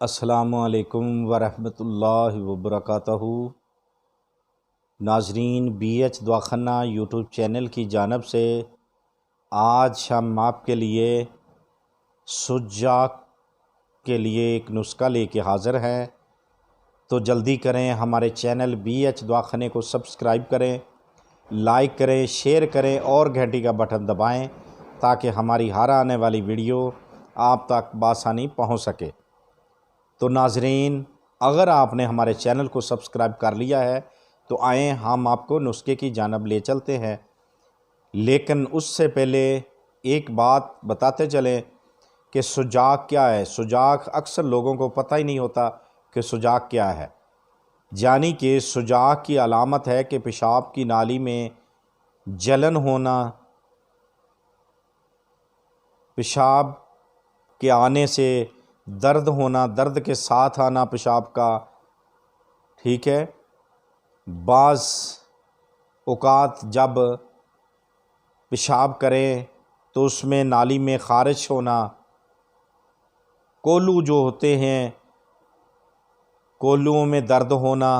السلام علیکم ورحمۃ اللہ وبرکاتہ۔ ناظرین، بی ایچ دواخانہ یوٹیوب چینل کی جانب سے آج ہم آپ کے لیے سوجاک کے لیے ایک نسخہ لے کے حاضر ہیں، تو جلدی کریں، ہمارے چینل بی ایچ دواخانے کو سبسکرائب کریں، لائک کریں، شیئر کریں اور گھنٹی کا بٹن دبائیں تاکہ ہماری ہر آنے والی ویڈیو آپ تک بآسانی پہنچ سکے۔ تو ناظرین، اگر آپ نے ہمارے چینل کو سبسکرائب کر لیا ہے تو آئیں ہم آپ کو نسخے کی جانب لے چلتے ہیں، لیکن اس سے پہلے ایک بات بتاتے چلیں کہ سوجاک کیا ہے۔ سوجاک اکثر لوگوں کو پتہ ہی نہیں ہوتا کہ سوجاک کیا ہے، یعنی کہ سوجاک کی علامت ہے کہ پیشاب کی نالی میں جلن ہونا، پیشاب کے آنے سے درد ہونا، درد کے ساتھ آنا پیشاب کا، ٹھیک ہے۔ بعض اوقات جب پیشاب کریں تو اس میں نالی میں خارش ہونا، کولو جو ہوتے ہیں کولوؤں میں درد ہونا،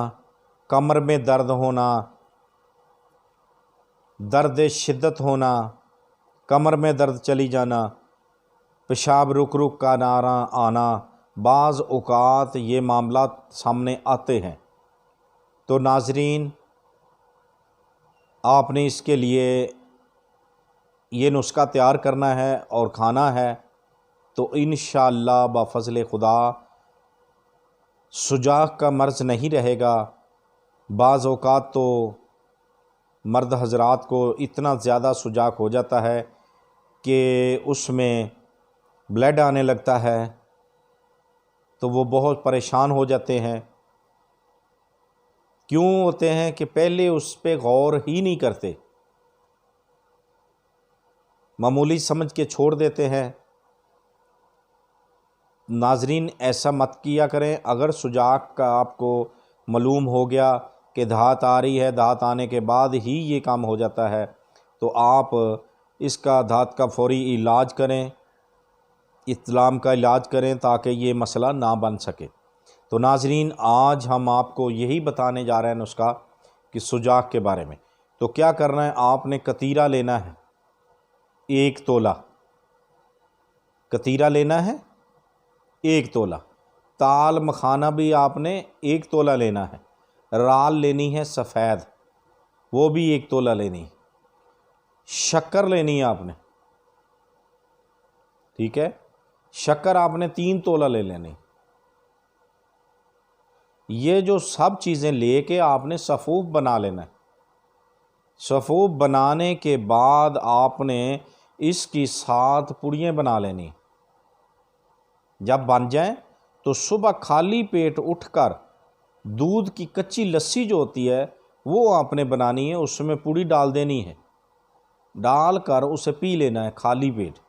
کمر میں درد ہونا، درد شدت ہونا، کمر میں درد چلی جانا، پیشاب رک رک کا آنا، بعض اوقات یہ معاملات سامنے آتے ہیں۔ تو ناظرین، آپ نے اس کے لیے یہ نسخہ تیار کرنا ہے اور کھانا ہے، تو انشاءاللہ بفضل خدا سوجاک کا مرض نہیں رہے گا۔ بعض اوقات تو مرد حضرات کو اتنا زیادہ سوجاک ہو جاتا ہے کہ اس میں بلڈ آنے لگتا ہے، تو وہ بہت پریشان ہو جاتے ہیں۔ کیوں ہوتے ہیں کہ پہلے اس پہ غور ہی نہیں کرتے، معمولی سمجھ کے چھوڑ دیتے ہیں۔ ناظرین، ایسا مت کیا کریں۔ اگر سوجاک کا آپ کو معلوم ہو گیا کہ دھات آ رہی ہے، دھات آنے کے بعد ہی یہ کام ہو جاتا ہے، تو آپ اس کا دھات کا فوری علاج کریں، اطلام کا علاج کریں تاکہ یہ مسئلہ نہ بن سکے۔ تو ناظرین، آج ہم آپ کو یہی بتانے جا رہے ہیں نسخہ کہ سوجاک کے بارے میں۔ تو کیا کرنا ہے، آپ نے کتیرا لینا ہے 1 تولہ، کتیرا لینا ہے 1 تولہ، تال مکھانا بھی آپ نے 1 تولہ لینا ہے، رال لینی ہے سفید، وہ بھی 1 تولہ لینی ہے، شکر لینی ہے آپ نے، ٹھیک ہے، شکر آپ نے 3 تولہ لے لینی۔ یہ جو سب چیزیں لے کے آپ نے صفوف بنا لینا ہے۔ صفوف بنانے کے بعد آپ نے اس کی 7 پڑیاں بنا لینی۔ جب بن جائیں تو صبح خالی پیٹ اٹھ کر دودھ کی کچی لسی جو ہوتی ہے وہ آپ نے بنانی ہے، اس میں پوڑی ڈال دینی ہے، ڈال کر اسے پی لینا ہے خالی پیٹ،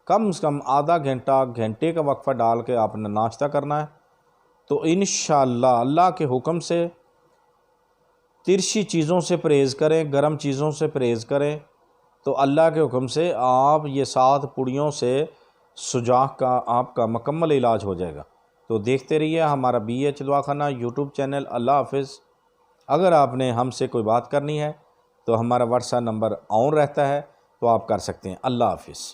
کم سے کم آدھا گھنٹہ، گھنٹے کا وقفہ ڈال کے آپ نے ناشتہ کرنا ہے۔ تو انشاءاللہ اللہ کے حکم سے ترشی چیزوں سے پرہیز کریں، گرم چیزوں سے پرہیز کریں، تو اللہ کے حکم سے آپ یہ 7 پڑیوں سے سوجاک کا آپ کا مکمل علاج ہو جائے گا۔ تو دیکھتے رہیے ہمارا بی ایچ دواخانہ یوٹیوب چینل۔ اللہ حافظ۔ اگر آپ نے ہم سے کوئی بات کرنی ہے تو ہمارا واٹس ایپ نمبر آن رہتا ہے، تو آپ کر سکتے ہیں۔ اللہ حافظ۔